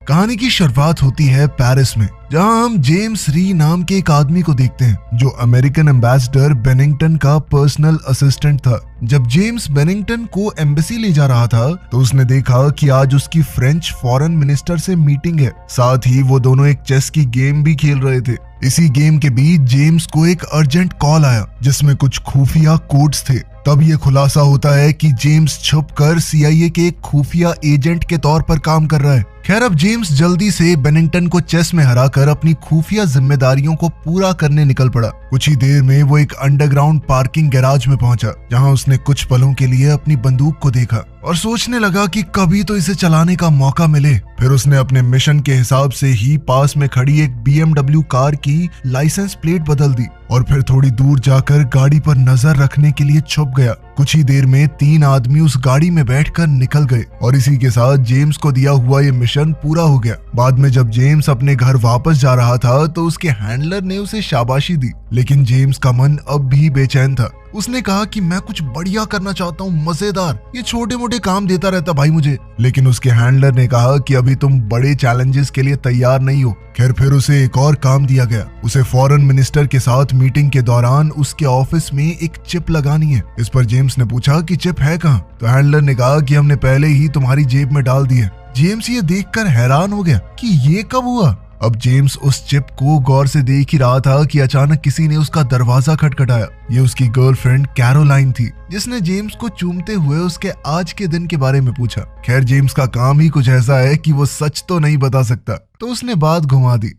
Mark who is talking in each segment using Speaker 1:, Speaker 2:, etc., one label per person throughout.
Speaker 1: कहानी की शुरुआत होती है पेरिस में, जहां हम जेम्स री नाम के एक आदमी को देखते हैं जो अमेरिकन एम्बेसडर बेनिंगटन का पर्सनल असिस्टेंट था। जब जेम्स बेनिंगटन को एम्बेसी ले जा रहा था तो उसने देखा कि आज उसकी फ्रेंच फॉरेन मिनिस्टर से मीटिंग है। साथ ही वो दोनों एक चेस की गेम भी खेल रहे थे। इसी गेम के बीच जेम्स को एक अर्जेंट कॉल आया जिसमें कुछ खुफिया कोड्स थे। तब ये खुलासा होता है कि जेम्स छुपकर CIA के एक खुफिया एजेंट के तौर पर काम कर रहा है। खैर, अब जेम्स जल्दी से बेनिंगटन को चेस में हराकर अपनी खुफिया जिम्मेदारियों को पूरा करने निकल पड़ा। कुछ ही देर में वो एक अंडरग्राउंड पार्किंग गैराज में पहुंचा, जहां उसने कुछ पलों के लिए अपनी बंदूक को देखा और सोचने लगा कि कभी तो इसे चलाने का मौका मिले। फिर उसने अपने मिशन के हिसाब से ही पास में खड़ी एक BMW कार की लाइसेंस प्लेट बदल दी और फिर थोड़ी दूर जाकर गाड़ी पर नजर रखने के लिए छुप गया। कुछ ही देर में 3 आदमी उस गाड़ी में बैठकर निकल गए और इसी के साथ जेम्स को दिया हुआ ये मिशन पूरा हो गया। बाद में जब जेम्स अपने घर वापस जा रहा था तो उसके हैंडलर ने उसे शाबाशी दी, लेकिन जेम्स का मन अब भी बेचैन था। उसने कहा कि मैं कुछ बढ़िया करना चाहता हूँ, मजेदार, ये छोटे मोटे काम देता रहता भाई मुझे। लेकिन उसके हैंडलर ने कहा कि अभी तुम बड़े चैलेंजेस के लिए तैयार नहीं हो। खैर, फिर उसे एक और काम दिया गया। उसे फॉरेन मिनिस्टर के साथ मीटिंग के दौरान उसके ऑफिस में एक चिप लगानी है। इस पर जेम्स ने पूछा कि चिप है कहाँ? तो हैंडलर ने कहा कि हमने पहले ही तुम्हारी जेब में डाल दी है। जेम्स ये देखकर हैरान हो गया कि ये कब हुआ। अब जेम्स उस चिप को गौर से देख ही रहा था कि अचानक किसी ने उसका दरवाजा खटखटाया। ये उसकी गर्लफ्रेंड कैरोलाइन थी, जिसने जेम्स को चूमते हुए उसके आज के दिन के बारे में पूछा। खैर, जेम्स का काम ही कुछ ऐसा है कि वो सच तो नहीं बता सकता, तो उसने बात घुमा दी।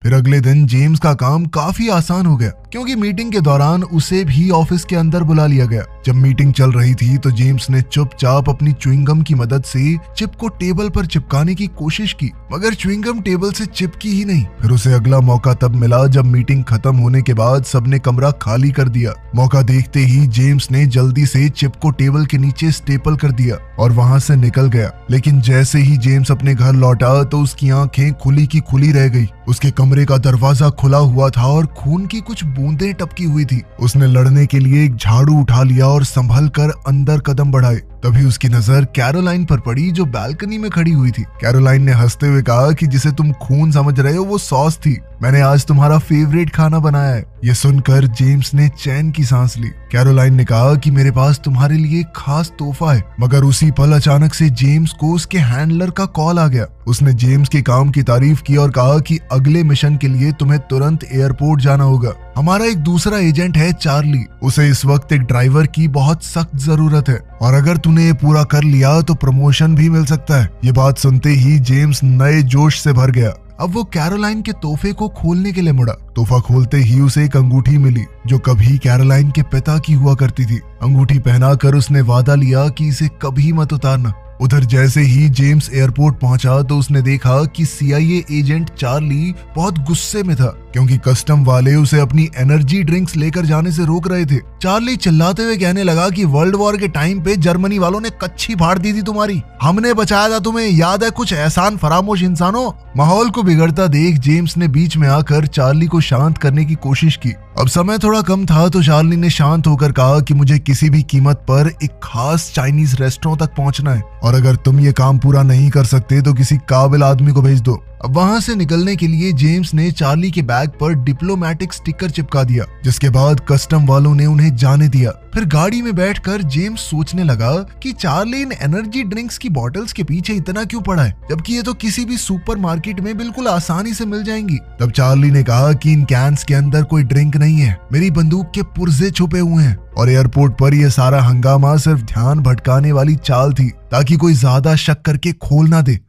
Speaker 1: फिर अगले दिन जेम्स का काम काफी आसान हो गया, क्योंकि मीटिंग के दौरान उसे भी ऑफिस के अंदर बुला लिया गया। जब मीटिंग चल रही थी तो जेम्स ने चुपचाप अपनी च्युइंगम की मदद से चिप को टेबल पर चिपकाने की कोशिश की, मगर च्युइंगम टेबल से चिपकी ही नहीं। फिर उसे अगला मौका तब मिला जब मीटिंग खत्म होने के बाद सबने कमरा खाली कर दिया। मौका देखते ही जेम्स ने जल्दी से चिप को टेबल के नीचे स्टेपल कर दिया और वहां से निकल गया। लेकिन जैसे ही जेम्स अपने घर लौटा तो उसकी आंखें खुली की खुली रह गई। उसके कमरे का दरवाजा खुला हुआ था और खून की कुछ बूंदें टपकी हुई थी। उसने लड़ने के लिए एक झाड़ू उठा लिया और संभल कर अंदर कदम बढ़ाए। तभी उसकी नजर कैरोलाइन पर पड़ी, जो बालकनी में खड़ी हुई थी। कैरोलाइन ने हंसते हुए कहा कि जिसे तुम खून समझ रहे हो वो सॉस थी, मैंने आज तुम्हारा फेवरेट खाना बनाया है। ये सुनकर जेम्स ने चैन की सांस ली। कैरोलाइन ने कहा कि मेरे पास तुम्हारे लिए एक खास तोहफा है। मगर उसी पल अचानक से जेम्स को उसके हैंडलर का कॉल आ गया। उसने जेम्स के काम की तारीफ की और कहा कि अगले मिशन के लिए तुम्हें तुरंत एयरपोर्ट जाना होगा। हमारा एक दूसरा एजेंट है चार्ली, उसे इस वक्त एक ड्राइवर की बहुत सख्त जरूरत है और अगर तूने ये पूरा कर लिया तो प्रमोशन भी मिल सकता है। ये बात सुनते ही जेम्स नए जोश से भर गया। अब वो कैरोलाइन के तोहफे को खोलने के लिए मुड़ा। तोहफा खोलते ही उसे एक अंगूठी मिली, जो कभी कैरोलाइन के पिता की हुआ करती थी। अंगूठी पहनाकर उसने वादा लिया कि इसे कभी मत उतारना। उधर जैसे ही जेम्स एयरपोर्ट पहुंचा तो उसने देखा कि CIA एजेंट चार्ली बहुत गुस्से में था, क्योंकि कस्टम वाले उसे अपनी एनर्जी ड्रिंक्स लेकर जाने से रोक रहे थे। चार्ली चिल्लाते हुए कहने लगा कि वर्ल्ड वॉर के टाइम पे जर्मनी वालों ने कच्ची फाड़ दी थी तुम्हारी, हमने बचाया था तुम्हें, याद है कुछ एहसान फरामोश इंसानों। माहौल को बिगड़ता देख जेम्स ने बीच में आकर चार्ली को शांत करने की कोशिश की। अब समय थोड़ा कम था तो चार्ली ने शांत होकर कहा कि मुझे किसी भी कीमत पर एक खास चाइनीज रेस्टोरेंट तक पहुंचना है और अगर तुम ये काम पूरा नहीं कर सकते तो किसी काबिल आदमी को भेज दो। अब वहां से निकलने के लिए जेम्स ने चार्ली के बैग पर डिप्लोमेटिक स्टिकर चिपका दिया, जिसके बाद कस्टम वालों ने उन्हें जाने दिया। फिर गाड़ी में बैठकर जेम्स सोचने लगा कि चार्ली इन एनर्जी ड्रिंक्स की बॉटल्स के पीछे इतना क्यों पड़ा है, जबकि ये तो किसी भी सुपरमार्केट में बिल्कुल आसानी से मिल जाएंगी। तब चार्ली ने कहा कि इन कैंस के अंदर कोई ड्रिंक नहीं है, मेरी बंदूक के पुर्जे छुपे हुए हैं। और एयरपोर्ट पर यह सारा हंगामा सिर्फ ध्यान भटकाने वाली चाल थी, ताकि कोई ज्यादा शक करके खोल ना दे।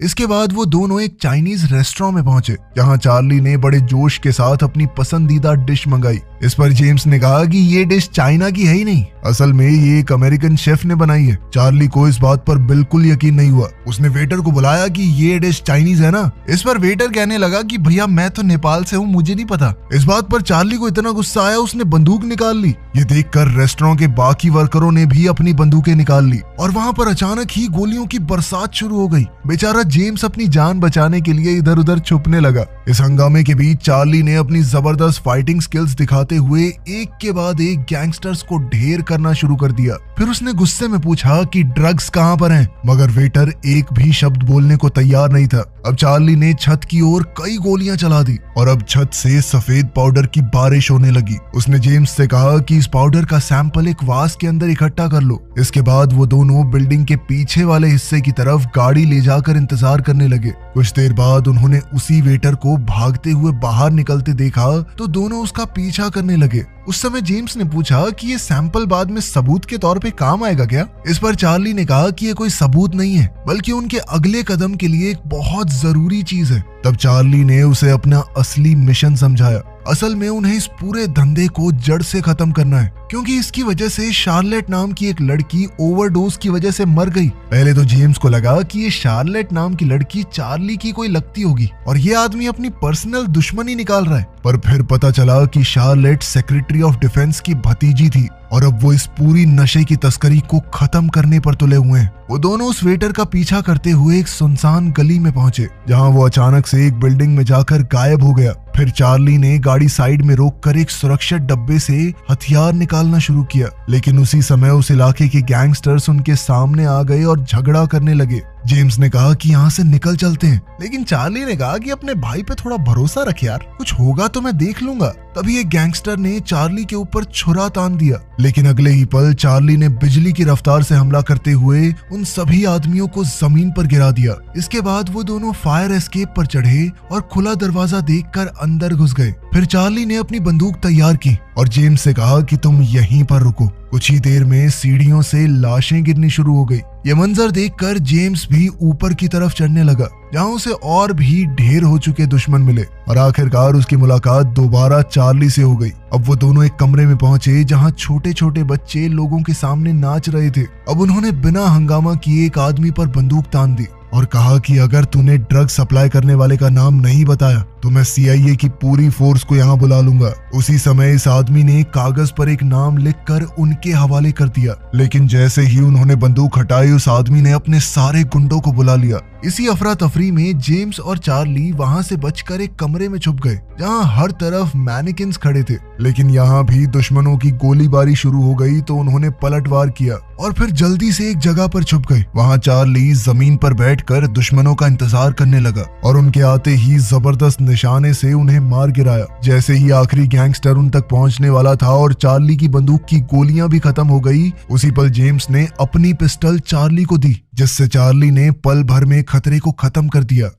Speaker 1: इसके बाद वो दोनों एक चाइनीज रेस्टोरेंट में पहुंचे, जहां चार्ली ने बड़े जोश के साथ अपनी पसंदीदा डिश मंगाई। इस पर जेम्स ने कहा कि ये डिश चाइना की है ही नहीं, असल में ये एक अमेरिकन शेफ ने बनाई है। चार्ली को इस बात पर बिल्कुल यकीन नहीं हुआ। उसने वेटर को बुलाया कि ये डिश चाइनीज है ना। इस पर वेटर कहने लगा कि भैया मैं तो नेपाल से हूँ, मुझे नहीं पता। इस बात पर चार्ली को इतना गुस्सा आया उसने बंदूक निकाल ली। ये देखकर रेस्टोरेंट के बाकी वर्करों ने भी अपनी बंदूकें निकाल ली और वहां पर अचानक ही गोलियों की बरसात शुरू हो गई। बेचारा जेम्स अपनी जान बचाने के लिए इधर उधर छुपने लगा। इस हंगामे के बीच चार्ली ने अपनी जबरदस्त फाइटिंग स्किल्स दिखाते हुए एक के बाद एक गैंगस्टर्स को ढेर करना शुरू कर दिया। फिर उसने गुस्से में पूछा कि ड्रग्स कहां पर हैं, मगर वेटर एक भी शब्द बोलने को तैयार नहीं था। अब चार्ली ने छत की ओर कई गोलियां चला दी और अब छत से सफेद पाउडर की बारिश होने लगी। उसने जेम्स से कहा कि इस पाउडर का सैंपल एक वास के अंदर इकट्ठा कर लो। इसके बाद वो दोनों बिल्डिंग के पीछे वाले हिस्से की तरफ गाड़ी ले जाकर इंतजार करने लगे। कुछ देर बाद उन्होंने उसी वेटर को भागते हुए बाहर निकलते देखा तो दोनों उसका पीछा करने लगे। उस समय जेम्स ने पूछा कि ये सैंपल बाद में सबूत के तौर पे काम आएगा क्या? इस पर चार्ली ने कहा कि ये कोई सबूत नहीं है, बल्कि उनके अगले कदम के लिए एक बहुत जरूरी चीज है। तब चार्ली ने उसे अपना असली मिशन समझाया। असल में उन्हें इस पूरे धंधे को जड़ से खत्म करना है, क्योंकि इसकी वजह से शार्लेट नाम की एक लड़की ओवरडोज की वजह से मर गई। पहले तो जेम्स को लगा कि ये शार्लेट नाम की लड़की चार्ली की कोई लगती होगी और ये आदमी अपनी पर्सनल दुश्मनी निकाल रहा है, पर फिर पता चला कि शार्लेट सेक्रेटरी ऑफ डिफेंस की भतीजी थी और अब वो इस पूरी नशे की तस्करी को खत्म करने पर तुले हुए हैं। वो दोनों उस वेटर का पीछा करते हुए एक सुनसान गली में पहुंचे, जहां वो अचानक से एक बिल्डिंग में जाकर गायब हो गया। फिर चार्ली ने गाड़ी साइड में रोककर एक सुरक्षित डब्बे से हथियार निकालना शुरू किया, लेकिन उसी समय उस इलाके के गैंगस्टर्स उनके सामने आ गए और झगड़ा करने लगे। जेम्स ने कहा कि यहाँ से निकल चलते हैं, लेकिन चार्ली ने कहा कि अपने भाई पे थोड़ा भरोसा रख यार, कुछ होगा तो मैं देख लूंगा। तभी एक गैंगस्टर ने चार्ली के ऊपर छुरा तान दिया, लेकिन अगले ही पल चार्ली ने बिजली की रफ्तार से हमला करते हुए उन सभी आदमियों को जमीन पर गिरा दिया। इसके बाद वो दोनों फायर एस्केप पर चढ़े और खुला दरवाजा देखकर अंदर घुस गए। फिर चार्ली ने अपनी बंदूक तैयार की और जेम्स से कहा कि तुम यहीं पर रुको। कुछ ही देर में सीढ़ियों से लाशें गिरनी शुरू हो गई। ये मंजर देखकर जेम्स भी ऊपर की तरफ चढ़ने लगा, जहां उसे और भी ढेर हो चुके दुश्मन मिले और आखिरकार उसकी मुलाकात दोबारा चार्ली से हो गई। अब वो दोनों एक कमरे में पहुंचे जहां छोटे छोटे बच्चे लोगों के सामने नाच रहे थे। अब उन्होंने बिना हंगामा किए एक आदमी पर बंदूक तान दी और कहा कि अगर तूने ड्रग सप्लाई करने वाले का नाम नहीं बताया तो मैं CIA की पूरी फोर्स को यहाँ बुला लूंगा। उसी समय इस आदमी ने कागज पर एक नाम लिखकर उनके हवाले कर दिया, लेकिन जैसे ही उन्होंने बंदूक हटाई उस आदमी ने अपने सारे गुंडों को बुला लिया। इसी अफरा तफरी में जेम्स और चार्ली वहां से बचकर एक कमरे में छुप गए, जहां हर तरफ मैनिकिन्स खड़े थे। लेकिन यहाँ भी दुश्मनों की गोलीबारी शुरू हो गई तो उन्होंने पलटवार किया और फिर जल्दी से एक जगह पर छुप गए। वहां चार्ली जमीन पर बैठकर दुश्मनों का इंतजार करने लगा और उनके आते ही जबरदस्त निशाने से उन्हें मार गिराया। जैसे ही आखिरी गैंगस्टर उन तक पहुंचने वाला था और चार्ली की बंदूक की गोलियां भी खत्म हो गई, उसी पल जेम्स ने अपनी पिस्टल चार्ली को दी, जिससे चार्ली ने पल भर में खतरे को खत्म कर दिया।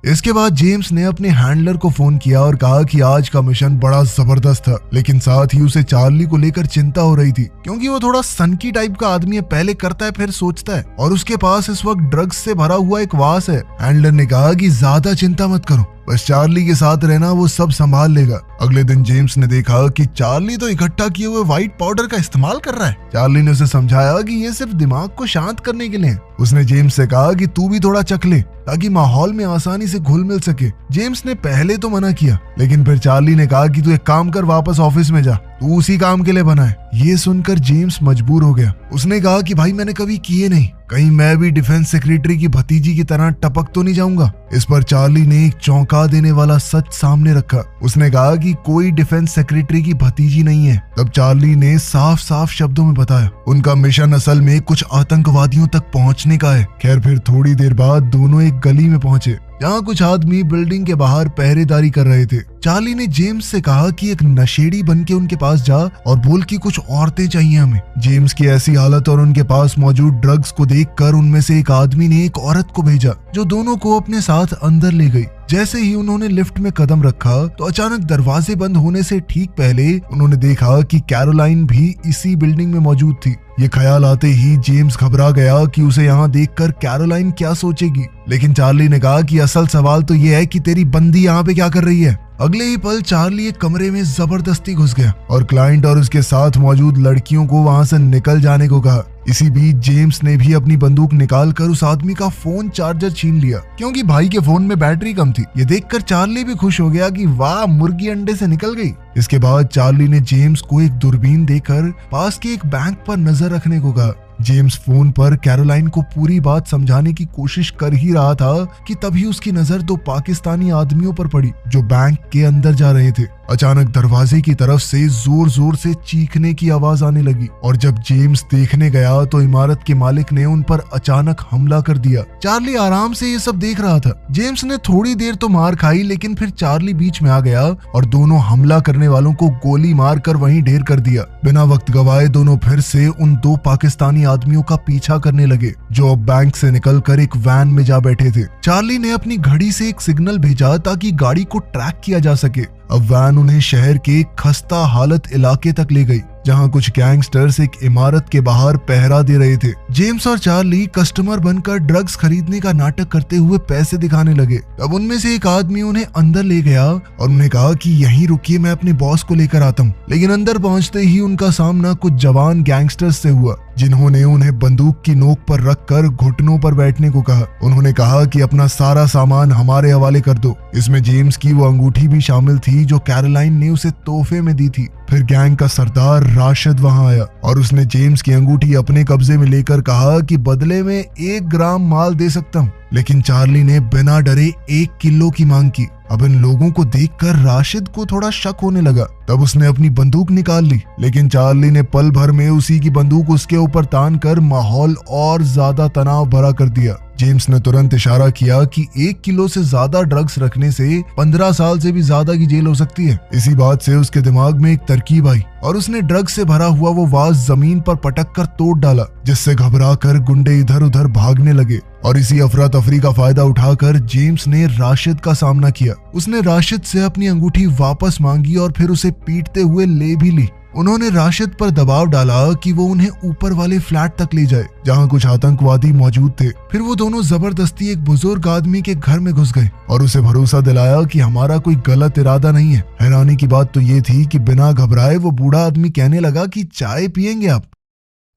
Speaker 1: इसके बाद जेम्स ने अपने हैंडलर को फोन किया और कहा कि आज का मिशन बड़ा जबरदस्त था, लेकिन साथ ही उसे चार्ली को लेकर चिंता हो रही थी, क्योंकि वो थोड़ा सनकी टाइप का आदमी है, पहले करता है फिर सोचता है और उसके पास इस वक्त ड्रग्स से भरा हुआ एक वास है। हैंडलर ने कहा कि ज्यादा चिंता मत करो, बस चार्ली के साथ रहना, वो सब संभाल लेगा। अगले दिन जेम्स ने देखा कि चार्ली तो इकट्ठा किए हुए व्हाइट पाउडर का इस्तेमाल कर रहा है। चार्ली ने उसे समझाया कि ये सिर्फ दिमाग को शांत करने के लिए है। उसने जेम्स से कहा कि तू भी थोड़ा चख ले ताकि माहौल में आसानी से घुल मिल सके। जेम्स ने पहले तो मना किया, लेकिन फिर चार्ली ने कहा कि तू एक काम कर, वापस ऑफिस में जा, तू उसी काम के लिए बना है। ये सुनकर जेम्स मजबूर हो गया। उसने कहा कि भाई मैंने कभी किए नहीं, कहीं मैं भी डिफेंस सेक्रेटरी की भतीजी की तरह टपक तो नहीं जाऊंगा। इस पर चार्ली ने एक चौंका देने वाला सच सामने रखा। उसने कहा कि कोई डिफेंस सेक्रेटरी की भतीजी नहीं है। तब चार्ली ने साफ साफ शब्दों में बताया उनका मिशन असल में कुछ आतंकवादियों तक पहुंचने का है। खैर फिर थोड़ी देर बाद दोनों एक गली में पहुंचे, जहाँ कुछ आदमी बिल्डिंग के बाहर पहरेदारी कर रहे थे। चार्ली ने जेम्स से कहा कि एक नशेड़ी बन के उनके पास जा और बोल कि कुछ औरतें चाहिए हमें। जेम्स की ऐसी हालत और उनके पास मौजूद ड्रग्स को देखकर उनमें से एक आदमी ने एक औरत को भेजा, जो दोनों को अपने साथ अंदर ले गई। जैसे ही उन्होंने लिफ्ट में कदम रखा तो अचानक दरवाजे बंद होने से ठीक पहले उन्होंने देखा कि कैरोलाइन भी इसी बिल्डिंग में मौजूद थी। ये ख्याल आते ही जेम्स घबरा गया कि उसे यहाँ देखकर कैरोलाइन क्या सोचेगी, लेकिन चार्ली ने कहा कि असल सवाल तो ये है कि तेरी बंदी यहाँ पे क्या कर रही है। अगले ही पल चार्ली एक कमरे में जबरदस्ती घुस गया और क्लाइंट और उसके साथ मौजूद लड़कियों को वहां से निकल जाने को कहा। इसी बीच जेम्स ने भी अपनी बंदूक निकालकर उस आदमी का फोन चार्जर छीन लिया, क्योंकि भाई के फोन में बैटरी कम थी। ये देखकर चार्ली भी खुश हो गया कि वाह, मुर्गी अंडे से निकल गई। इसके बाद चार्ली ने जेम्स को एक दूरबीन देकर पास के एक बैंक पर नजर रखने को कहा। जेम्स फोन पर कैरोलाइन को पूरी बात समझाने की कोशिश कर ही रहा था कि तभी उसकी नजर दो पाकिस्तानी आदमियों पर पड़ी जो बैंक के अंदर जा रहे थे। अचानक दरवाजे की तरफ से जोर जोर से चीखने की आवाज आने लगी और जब जेम्स देखने गया तो इमारत के मालिक ने उन पर अचानक हमला कर दिया। चार्ली आराम से ये सब देख रहा था। जेम्स ने थोड़ी देर तो मार खाई, लेकिन फिर चार्ली बीच में आ गया और दोनों हमला करने वालों को गोली मार कर वहीं ढेर कर दिया। बिना वक्त गवाए दोनों फिर से उन दो पाकिस्तानी आदमियों का पीछा करने लगे जो अब बैंक से निकलकर एक वैन में जा बैठे थे। चार्ली ने अपनी घड़ी से एक सिग्नल भेजा ताकि गाड़ी को ट्रैक किया जा सके। अब वैन उन्हें शहर के खस्ता हालत इलाके तक ले गई जहां कुछ गैंगस्टर्स एक इमारत के बाहर पहरा दे रहे थे। जेम्स और चार्ली कस्टमर बनकर ड्रग्स खरीदने का नाटक करते हुए पैसे दिखाने लगे। तब उनमें से एक आदमी उन्हें अंदर ले गया और उन्हें कहा कि यहीं रुकिए, मैं अपने बॉस को लेकर आता हूँ। लेकिन अंदर पहुंचते ही उनका सामना कुछ जवान गैंगस्टर्स से हुआ जिन्होंने उन्हें बंदूक की नोक पर रखकर घुटनों पर बैठने को कहा। उन्होंने कहा कि अपना सारा सामान हमारे हवाले कर दो। इसमें जेम्स की वो अंगूठी भी शामिल थी जो कैरोलाइन ने उसे तोहफे में दी थी। फिर गैंग का सरदार राशिद वहां आया और उसने जेम्स की अंगूठी अपने कब्जे में लेकर कहा कि बदले में 1 ग्राम माल दे सकता हूँ। लेकिन चार्ली ने बिना डरे 1 किलो की मांग की। अब इन लोगों को देखकर राशिद को थोड़ा शक होने लगा। तब उसने अपनी बंदूक निकाल ली, लेकिन चार्ली ने पल भर में उसी की बंदूक उसके ऊपर तान कर माहौल और ज्यादा तनाव भरा कर दिया। जेम्स ने तुरंत इशारा किया कि 1 किलो से ज्यादा ड्रग्स रखने से 15 साल से भी ज्यादा की जेल हो सकती है। इसी बात से उसके दिमाग में एक तरकीब आई और उसने ड्रग्स से भरा हुआ वो वाज जमीन पर पटक कर तोड़ डाला, जिससे घबरा कर गुंडे इधर उधर भागने लगे। और इसी अफरा तफरी का फायदा उठाकर जेम्स ने राशिद का सामना किया। उसने राशिद से अपनी अंगूठी वापस मांगी और फिर उसे पीटते हुए ले भी ली। उन्होंने राशिद पर दबाव डाला कि वो उन्हें ऊपर वाले फ्लैट तक ले जाए जहां कुछ आतंकवादी मौजूद थे। फिर वो दोनों जबरदस्ती एक बुजुर्ग आदमी के घर में घुस गए और उसे भरोसा दिलाया कि हमारा कोई गलत इरादा नहीं है। हैरानी की बात तो ये थी कि बिना घबराए वो बूढ़ा आदमी कहने लगा कि चाय पियेंगे आप।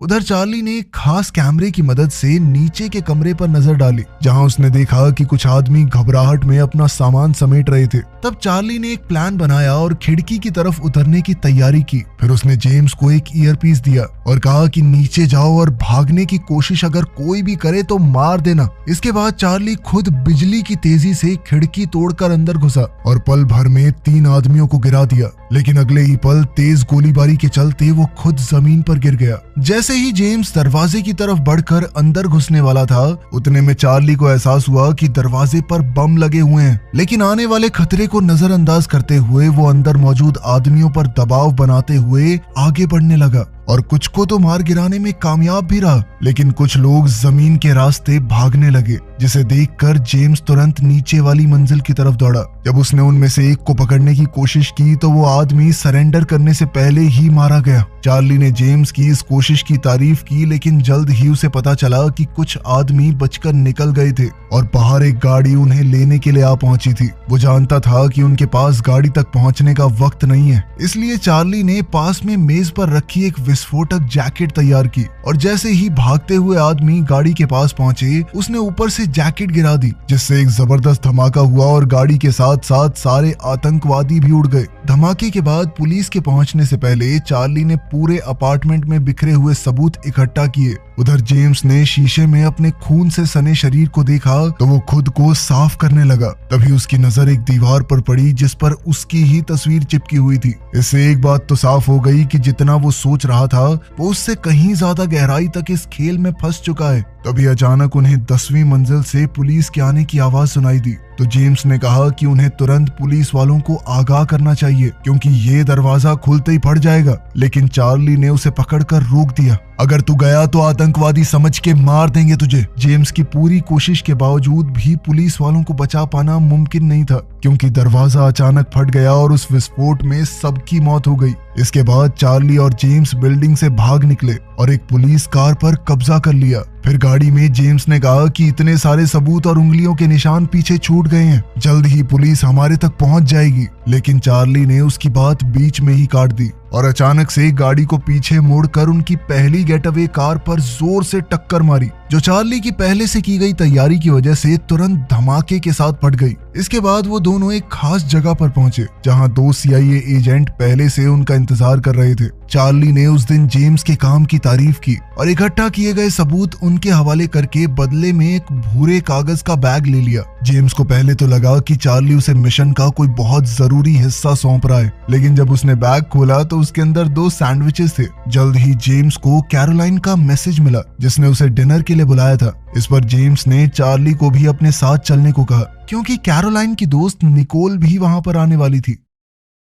Speaker 1: उधर चार्ली ने एक खास कैमरे की मदद से नीचे के कमरे पर नजर डाली जहां उसने देखा कि कुछ आदमी घबराहट में अपना सामान समेट रहे थे। तब चार्ली ने एक प्लान बनाया और खिड़की की तरफ उतरने की तैयारी की। फिर उसने जेम्स को एक ईयरपीस दिया और कहा कि नीचे जाओ और भागने की कोशिश अगर कोई भी करे तो मार देना। इसके बाद चार्ली खुद बिजली की तेजी से खिड़की तोड़कर अंदर घुसा और पल भर में 3 आदमियों को गिरा दिया। लेकिन अगले ही पल तेज गोलीबारी के चलते वो खुद जमीन पर गिर गया। जैसे ही जेम्स दरवाजे की तरफ बढ़कर अंदर घुसने वाला था, उतने में चार्ली को एहसास हुआ कि दरवाजे पर बम लगे हुए हैं। लेकिन आने वाले खतरे को नजरअंदाज करते हुए वो अंदर मौजूद आदमियों पर दबाव बनाते हुए आगे बढ़ने लगा और कुछ को तो मार गिराने में कामयाब भी रहा। लेकिन कुछ लोग जमीन के रास्ते भागने लगे, जिसे देखकर जेम्स तुरंत नीचे वाली मंजिल की तरफ दौड़ा। जब उसने उनमें से एक को पकड़ने की कोशिश की तो वो आदमी सरेंडर करने से पहले ही मारा गया। चार्ली ने जेम्स की इस कोशिश की तारीफ की, लेकिन जल्द ही उसे पता चला कि कुछ आदमी बचकर निकल गए थे और बाहर एक गाड़ी उन्हें लेने के लिए आ पहुंची थी। वो जानता था कि उनके पास गाड़ी तक पहुंचने का वक्त नहीं है, इसलिए चार्ली ने पास में मेज पर रखी एक विस्फोटक जैकेट तैयार की और जैसे ही भागते हुए आदमी गाड़ी के पास पहुंचे, उसने ऊपर से जैकेट गिरा दी, जिससे एक जबरदस्त धमाका हुआ और गाड़ी के साथ साथ सारे आतंकवादी भी उड़ गए। धमाके के बाद पुलिस के पहुंचने से पहले चार्ली ने पूरे अपार्टमेंट में बिखरे हुए सबूत इकट्ठा किए। उधर जेम्स ने शीशे में अपने खून से सने शरीर को देखा तो वो खुद को साफ करने लगा। तभी उसकी नजर एक दीवार पर पड़ी जिस पर उसकी ही तस्वीर चिपकी हुई थी। इससे एक बात तो साफ हो गई कि जितना वो सोच रहा था वो उससे कहीं ज्यादा गहराई तक इस खेल में फंस चुका है। तभी अचानक उन्हें 10वीं मंजिल से पुलिस के आने की आवाज सुनाई दी तो जेम्स ने कहा कि उन्हें तुरंत पुलिस वालों को आगाह करना चाहिए क्योंकि ये दरवाजा खुलते ही फट जाएगा। लेकिन चार्ली ने उसे पकड़कर रोक दिया। अगर तू गया तो आतंकवादी समझ के मार देंगे तुझे। जेम्स की पूरी कोशिश के बावजूद भी पुलिस वालों को बचा पाना मुमकिन नहीं था क्योंकि दरवाजा अचानक फट गया और उस विस्फोट में सबकी मौत हो गई। इसके बाद चार्ली और जेम्स बिल्डिंग से भाग निकले और एक पुलिस कार पर कब्जा कर लिया। फिर गाड़ी में जेम्स ने कहा कि इतने सारे सबूत और उंगलियों के निशान पीछे छूट गए हैं, जल्द ही पुलिस हमारे तक पहुंच जाएगी। लेकिन चार्ली ने उसकी बात बीच में ही काट दी और अचानक से गाड़ी को पीछे मोड़कर उनकी पहली गेटअवे कार पर जोर से टक्कर मारी, जो चार्ली की पहले से की गई तैयारी की वजह से तुरंत धमाके के साथ फट गई। इसके बाद वो दोनों एक खास जगह पर पहुंचे जहां 2 CIA एजेंट पहले से उनका इंतजार कर रहे थे। चार्ली ने उस दिन जेम्स के काम की तारीफ की और इकट्ठा किए गए सबूत उनके हवाले करके बदले में एक भूरे कागज का बैग ले लिया। जेम्स को पहले तो लगा कि चार्ली उसे मिशन का कोई बहुत जरूरी हिस्सा सौंप रहा है, लेकिन जब उसने बैग खोला तो उसके अंदर 2 सैंडविचेस थे। जल्द ही जेम्स को कैरोलाइन का मैसेज मिला जिसने उसे डिनर के लिए बुलाया था। इस पर जेम्स ने चार्ली को भी अपने साथ चलने को कहा क्योंकि कैरोलाइन की दोस्त निकोल भी वहां पर आने वाली थी।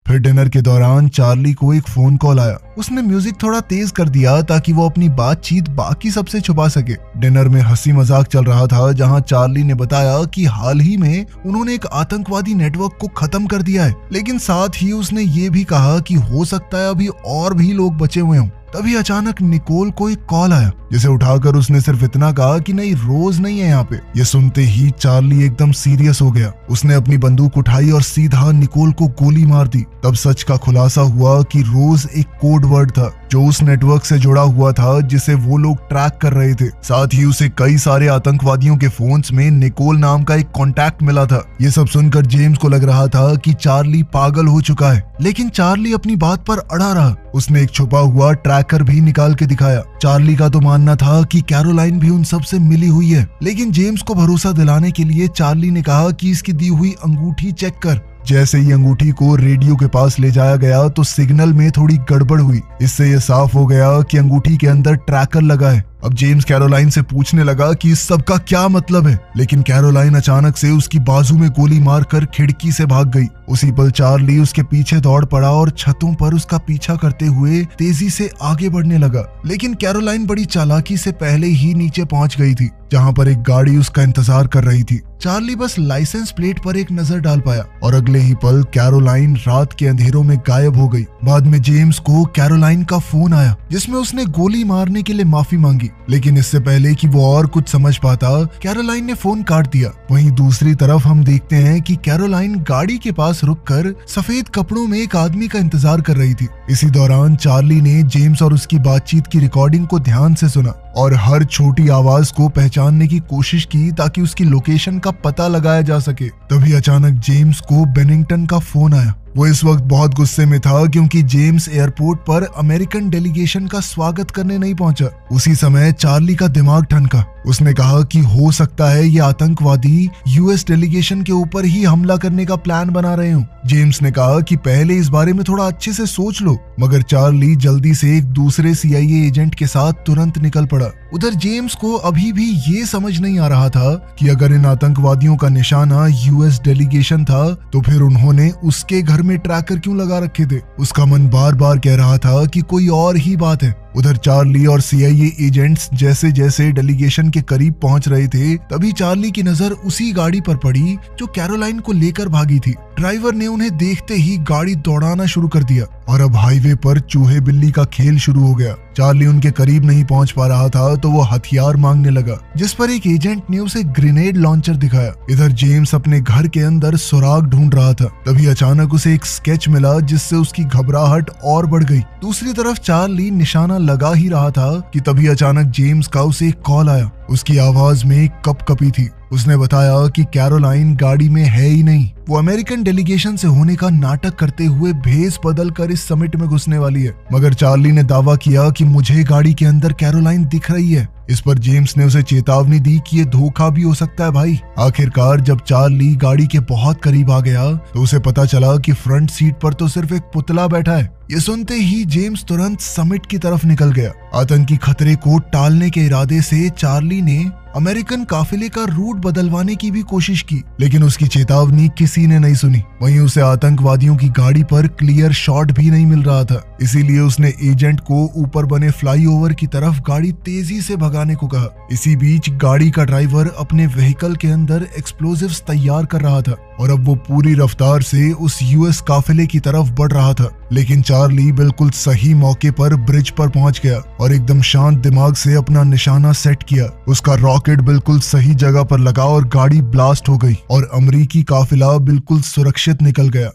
Speaker 1: फिर डिनर के दौरान चार्ली को एक फोन कॉल आया। उसने म्यूजिक थोड़ा तेज कर दिया ताकि वो अपनी बातचीत बाकी सबसे छुपा सके। डिनर में हंसी मजाक चल रहा था जहां चार्ली ने बताया कि हाल ही में उन्होंने एक आतंकवादी नेटवर्क को खत्म कर दिया है, लेकिन साथ ही उसने ये भी कहा कि हो सकता है अभी और भी लोग बचे हुए हों। तभी अचानक निकोल को एक कॉल आया जिसे उठाकर उसने सिर्फ इतना कहा कि नहीं, रोज नहीं है यहाँ पे। ये सुनते ही चार्ली एकदम सीरियस हो गया। उसने अपनी बंदूक उठाई और सीधा निकोल को गोली मार दी। तब सच का खुलासा हुआ कि रोज एक कोड वर्ड था जो उस नेटवर्क से जुड़ा हुआ था जिसे वो लोग ट्रैक कर रहे थे। साथ ही उसे कई सारे आतंकवादियों के फोन्स में निकोल नाम का एक कॉन्टैक्ट मिला था। ये सब सुनकर जेम्स को लग रहा था कि चार्ली पागल हो चुका है, लेकिन चार्ली अपनी बात पर अड़ा रहा। उसने एक छुपा हुआ ट्रैकर भी निकाल के दिखाया। चार्ली का तो मानना था कि कैरोलाइन भी उन सब से मिली हुई है, लेकिन जेम्स को भरोसा दिलाने के लिए चार्ली ने कहा कि इसकी दी हुई अंगूठी चेक कर। जैसे ही अंगूठी को रेडियो के पास ले जाया गया तो सिग्नल में थोड़ी गड़बड़ हुई। इससे यह साफ हो गया कि अंगूठी के अंदर ट्रैकर लगा है। अब जेम्स कैरोलाइन से पूछने लगा कि इस सब का क्या मतलब है, लेकिन कैरोलाइन अचानक से उसकी बाजू में गोली मारकर खिड़की से भाग गई। उसी पल चार्ली उसके पीछे दौड़ पड़ा और छतों पर उसका पीछा करते हुए तेजी से आगे बढ़ने लगा, लेकिन कैरोलाइन बड़ी चालाकी से पहले ही नीचे पहुंच गई थी जहां पर एक गाड़ी उसका इंतजार कर रही थी। चार्ली बस लाइसेंस प्लेट पर एक नजर डाल पाया और अगले ही पल कैरोलाइन रात के अंधेरों में गायब हो गई। बाद में जेम्स को कैरोलाइन का फोन आया जिसमें उसने गोली मारने के लिए माफी मांगी, लेकिन इससे पहले कि वो और कुछ समझ पाता कैरोलाइन ने फोन काट दिया। वहीं दूसरी तरफ हम देखते हैं कि कैरोलाइन गाड़ी के पास रुककर सफेद कपड़ों में एक आदमी का इंतजार कर रही थी। इसी दौरान चार्ली ने जेम्स और उसकी बातचीत की रिकॉर्डिंग को ध्यान से सुना और हर छोटी आवाज को पहचानने की कोशिश की ताकि उसकी लोकेशन का पता लगाया जा सके। तभी अचानक जेम्स को बेनिंगटन का फोन आया। वो इस वक्त बहुत गुस्से में था क्योंकि जेम्स एयरपोर्ट पर अमेरिकन डेलीगेशन का स्वागत करने नहीं पहुंचा। उसी समय चार्ली का दिमाग ठनका। उसने कहा कि हो सकता है ये आतंकवादी यूएस डेलीगेशन के ऊपर ही हमला करने का प्लान बना रहे हो। जेम्स ने कहा कि पहले इस बारे में थोड़ा अच्छे से सोच लो, मगर चार्ली जल्दी से एक दूसरे CIA एजेंट के साथ तुरंत निकल पड़ा। उधर जेम्स को अभी भी ये समझ नहीं आ रहा था कि अगर इन आतंकवादियों का निशाना यूएस डेलीगेशन था तो फिर उन्होंने उसके घर में ट्रैकर क्यों लगा रखे थे। उसका मन बार बार कह रहा था कि कोई और ही बात है। उधर चार्ली और CIA एजेंट्स जैसे जैसे डेलीगेशन के करीब पहुंच रहे थे तभी चार्ली की नजर उसी गाड़ी पर पड़ी जो कैरोलाइन को लेकर भागी थी। ड्राइवर ने उन्हें देखते ही गाड़ी दौड़ाना शुरू कर दिया और अब हाईवे पर चूहे बिल्ली का खेल शुरू हो गया। चार्ली उनके करीब नहीं पहुंच पा रहा था तो वो हथियार मांगने लगा, जिस पर एक एजेंट ने उसे ग्रेनेड लॉन्चर दिखाया। इधर जेम्स अपने घर के अंदर सुराग ढूंढ रहा था। तभी अचानक उसे एक स्केच मिला जिससे उसकी घबराहट और बढ़ गई। दूसरी तरफ चार्ली निशाना लगा ही रहा था कि तभी अचानक जेम्स का उसे एक कॉल आया। उसकी आवाज में कपकपी थी। उसने बताया कि कैरोलाइन गाड़ी में है ही नहीं, वो अमेरिकन डेलीगेशन से होने का नाटक करते हुए भेस बदल कर इस समिट में घुसने वाली है। मगर चार्ली ने दावा किया कि मुझे गाड़ी के अंदर कैरोलाइन दिख रही है। इस पर जेम्स ने उसे चेतावनी दी कि ये धोखा भी हो सकता है भाई। आखिरकार जब चार्ली गाड़ी के बहुत करीब आ गया तो उसे पता चला कि फ्रंट सीट पर तो सिर्फ एक पुतला बैठा है। ये सुनते ही जेम्स तुरंत समिट की तरफ निकल गया। आतंकी खतरे को टालने के इरादे से चार्ली ने अमेरिकन काफिले का रूट बदलवाने की भी कोशिश की, लेकिन उसकी चेतावनी किसी ने नहीं सुनी। वहीं उसे आतंकवादियों की गाड़ी पर क्लियर शॉट भी नहीं मिल रहा था, इसीलिए उसने एजेंट को ऊपर बने फ्लाईओवर की तरफ गाड़ी तेजी से भगाने को कहा। इसी बीच गाड़ी का ड्राइवर अपने व्हीकल के अंदर एक्सप्लोजिव्स तैयार कर रहा था और अब वो पूरी रफ्तार से उस यूएस काफिले की तरफ बढ़ रहा था। लेकिन चार्ली बिल्कुल सही मौके पर ब्रिज पर पहुंच गया और एकदम शांत दिमाग से अपना निशाना सेट किया। उसका रॉकेट बिल्कुल सही जगह पर लगा और गाड़ी ब्लास्ट हो गई और अमरीकी काफिला बिल्कुल सुरक्षित निकल गया।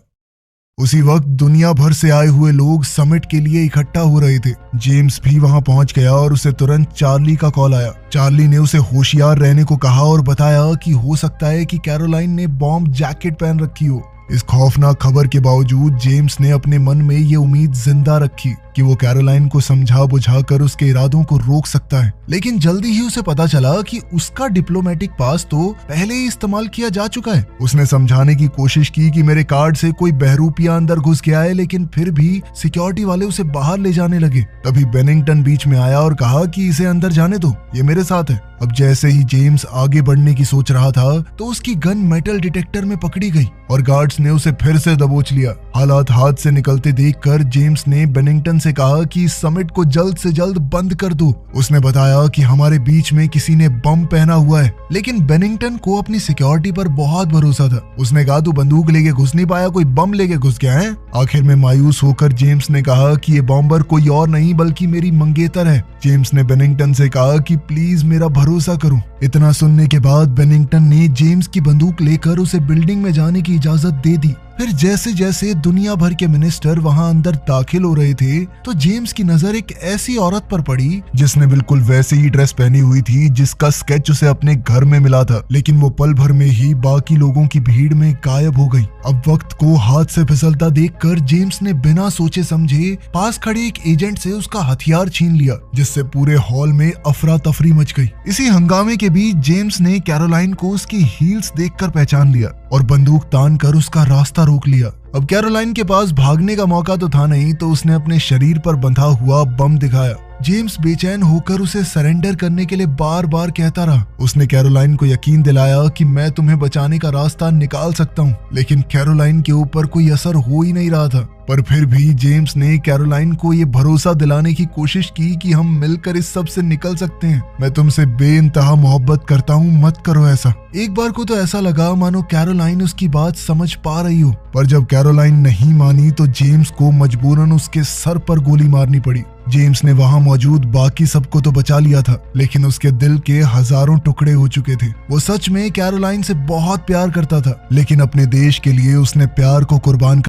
Speaker 1: उसी वक्त दुनिया भर से आए हुए लोग समिट के लिए इकट्ठा हो रहे थे। जेम्स भी वहां पहुंच गया और उसे तुरंत चार्ली का कॉल आया। चार्ली ने उसे होशियार रहने को कहा और बताया कि हो सकता है कि कैरोलाइन ने बॉम्ब जैकेट पहन रखी हो। इस खौफनाक खबर के बावजूद जेम्स ने अपने मन में ये उम्मीद जिंदा रखी कि वो कैरोलाइन को समझा बुझा कर उसके इरादों को रोक सकता है। लेकिन जल्दी ही उसे पता चला कि उसका डिप्लोमेटिक पास तो पहले ही इस्तेमाल किया जा चुका है। उसने समझाने की कोशिश की कि मेरे कार्ड से कोई बहरूपिया अंदर घुस गया है, लेकिन फिर भी सिक्योरिटी वाले उसे बाहर ले जाने लगे। तभी बेनिंगटन बीच में आया और कहा कि इसे अंदर जाने दो, ये मेरे साथ है। अब जैसे ही जेम्स आगे बढ़ने की सोच रहा था तो उसकी गन मेटल डिटेक्टर में पकड़ी गई और गार्ड्स ने उसे फिर से दबोच लिया। हालात हाथ से निकलते देखकर जेम्स ने बेनिंगटन से कहा कि इस समिट को जल्द से जल्द बंद कर दो। उसने बताया कि हमारे बीच में किसी ने बम पहना हुआ है, लेकिन बेनिंगटन को अपनी सिक्योरिटी पर बहुत भरोसा था। उसने कहा तू बंदूक लेके घुस नहीं पाया, कोई बम लेके घुस गया है। आखिर में मायूस होकर जेम्स ने कहा कि ये बॉम्बर कोई और नहीं बल्कि मेरी मंगेतर है। जेम्स ने बेनिंगटन से कहा कि प्लीज मेरा भरोसा करो। इतना सुनने के बाद बेनिंगटन ने जेम्स की बंदूक लेकर उसे बिल्डिंग में जाने की इजाजत दे दी। फिर जैसे जैसे दुनिया भर के मिनिस्टर वहां अंदर दाखिल हो रहे थे तो जेम्स की नजर एक ऐसी औरत पर पड़ी जिसने बिल्कुल वैसे ही ड्रेस पहनी हुई थी जिसका स्केच उसे अपने घर में मिला था। लेकिन वो पल भर में ही बाकी लोगों की भीड़ में गायब हो गई। अब वक्त को हाथ से फिसलता देखकर जेम्स ने बिना सोचे समझे पास खड़े एक एजेंट से उसका हथियार छीन लिया, जिससे पूरे हॉल में अफरा तफरी मच गई। इसी हंगामे के बीच जेम्स ने कैरोलाइन को उसकी हील्स देखकर पहचान लिया और बंदूक तान कर उसका रास्ता रोक लिया। अब कैरोलाइन के पास भागने का मौका तो था नहीं, तो उसने अपने शरीर पर बंधा हुआ बम दिखाया। जेम्स बेचैन होकर उसे सरेंडर करने के लिए बार बार कहता रहा। उसने कैरोलाइन को यकीन दिलाया कि मैं तुम्हें बचाने का रास्ता निकाल सकता हूँ, लेकिन कैरोलाइन के ऊपर कोई असर हो ही नहीं रहा था। पर फिर भी जेम्स ने कैरोलाइन को ये भरोसा दिलाने की कोशिश की कि हम मिलकर इस सब से निकल सकते हैं। मैं तुमसे बेइंतहा मोहब्बत करता हूँ, मत करो ऐसा। एक बार को तो ऐसा लगा मानो कैरोलाइन उसकी बात समझ पा रही हो, पर जब कैरोलाइन नहीं मानी तो जेम्स को मजबूरन उसके सर पर गोली मारनी पड़ी। जेम्स ने वहां मौजूद बाकी सबको तो बचा लिया था, लेकिन उसके दिल के हजारों टुकड़े हो चुके थे। वो सच में कैरोलाइन से बहुत प्यार करता था, लेकिन अपने देश के लिए उसने प्यार को कुर्बान